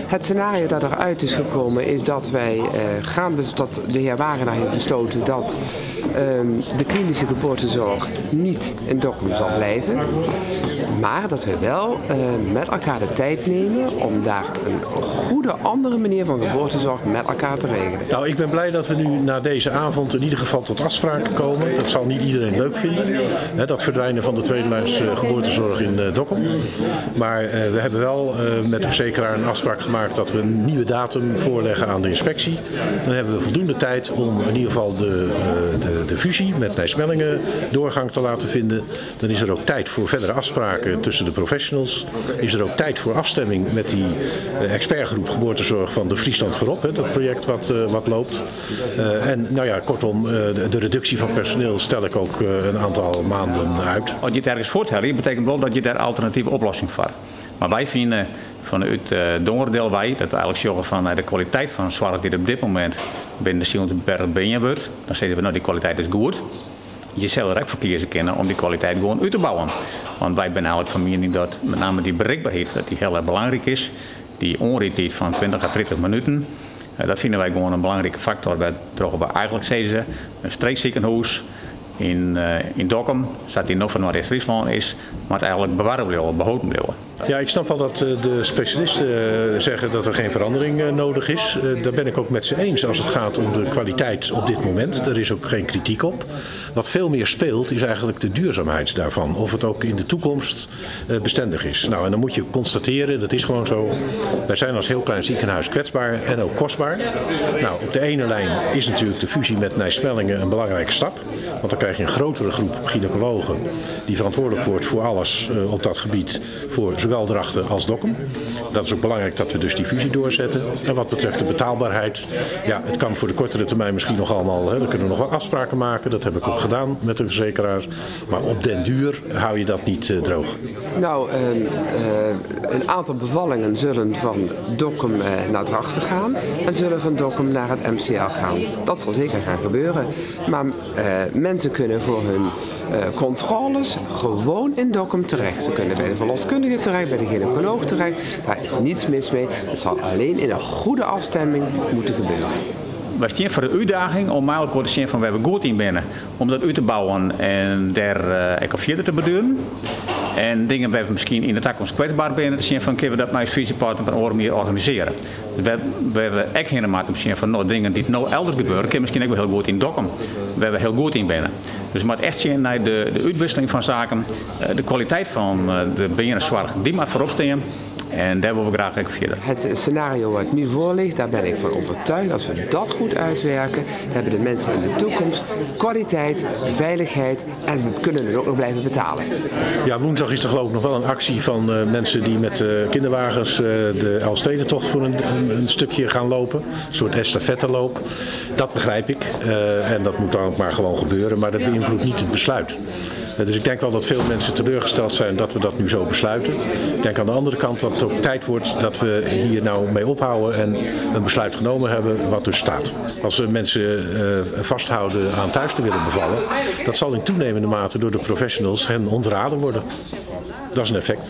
Het scenario dat eruit is gekomen is dat wij dat de heer Wagenaar heeft besloten dat de klinische geboortezorg niet in Dokkum zal blijven. Maar dat we wel met elkaar de tijd nemen om daar een goede andere manier van geboortezorg met elkaar te regelen. Nou, ik ben blij dat we nu na deze avond in ieder geval tot afspraken komen. Dat zal niet iedereen leuk vinden, hè, dat verdwijnen van de tweederangs geboortezorg in Dokkum. Maar we hebben wel met de verzekeraar een afspraak gemaakt dat we een nieuwe datum voorleggen aan de inspectie. Dan hebben we voldoende tijd om in ieder geval de fusie met Nijsmellingen doorgang te laten vinden. Dan is er ook tijd voor verdere afspraken tussen de professionals. Is er ook tijd voor afstemming met die expertgroep geboortezorg van de Friesland voorop, hè, dat project wat loopt. En nou ja, kortom, de reductie van personeel stel ik ook een aantal maanden uit. Als je het ergens voortelt, betekent wel dat je daar alternatieve oplossing voor. Maar wij vinden vanuit het onderdeel dat we eigenlijk zorgen van de kwaliteit van zorg die er op dit moment binnen de Zielendberg benjen wordt. Dan zeggen we nou die kwaliteit is goed. Je zal er ook voor kiezen kunnen om die kwaliteit gewoon uit te bouwen. Want wij zijn eigenlijk van mening dat met name die bereikbaarheid dat die heel erg belangrijk is. Die onrittijd van 20 à 30 minuten. Dat vinden wij gewoon een belangrijke factor. Bij eigenlijk zeggen ze een streekziekenhuis in Dokkum, staat die nog van Noord-Friesland is, maar het eigenlijk bewaren behouden blijven. Ja, ik snap wel dat de specialisten zeggen dat er geen verandering nodig is. Daar ben ik ook met ze eens als het gaat om de kwaliteit op dit moment. Er is ook geen kritiek op. Wat veel meer speelt is eigenlijk de duurzaamheid daarvan. Of het ook in de toekomst bestendig is. Nou, en dan moet je constateren, dat is gewoon zo. Wij zijn als heel klein ziekenhuis kwetsbaar en ook kostbaar. Nou, op de ene lijn is natuurlijk de fusie met Nijsmellingen een belangrijke stap. Want dan krijg je een grotere groep gynaecologen die verantwoordelijk wordt voor alles op dat gebied. Voor zowel Drachten als Dokkum. Dat is ook belangrijk dat we dus die fusie doorzetten. En wat betreft de betaalbaarheid, ja, het kan voor de kortere termijn misschien nog allemaal, we kunnen nog wel afspraken maken. Dat heb ik ook gedaan met de verzekeraar. Maar op den duur hou je dat niet droog. Nou, een aantal bevallingen zullen van Dokkum naar Drachten gaan en zullen van Dokkum naar het MCL gaan. Dat zal zeker gaan gebeuren. Maar mensen kunnen voor hun controles gewoon in Dokkum terecht. Ze kunnen bij de verloskundige terecht, bij de gynaecoloog terecht. Daar is niets mis mee. Het zal alleen in een goede afstemming moeten gebeuren. Wij staan voor de uitdaging om eigenlijk te zien van we hebben goed in binnen om dat uit te bouwen en daar ook verder te beduren. En dingen waar we misschien in de toekomst kwetsbaar binnen te zien van kunnen we dat met ons visiepartner op een andere manier organiseren. Dus we hebben echt helemaal te zien van dingen die nou elders gebeuren, kunnen misschien ook wel heel goed in Dokkum. We hebben heel goed in binnen. Dus je moet echt zien naar de uitwisseling van zaken, de kwaliteit van de binnenzorg, die moet voorop staan. En daar willen we graag even verder. Het scenario wat nu voor ligt, daar ben ik van overtuigd. Als we dat goed uitwerken, hebben de mensen in de toekomst kwaliteit, veiligheid en kunnen het ook nog blijven betalen. Ja, woensdag is er geloof ik nog wel een actie van mensen die met kinderwagens de Elfstedentocht voor een stukje gaan lopen. Een soort estafetteloop. Dat begrijp ik. En dat moet dan ook maar gewoon gebeuren. Maar dat beïnvloedt niet het besluit. Dus ik denk wel dat veel mensen teleurgesteld zijn dat we dat nu zo besluiten. Ik denk aan de andere kant dat het ook tijd wordt dat we hier nou mee ophouden en een besluit genomen hebben wat dus staat. Als we mensen vasthouden aan thuis te willen bevallen, dat zal in toenemende mate door de professionals hen ontraden worden. Dat is een effect.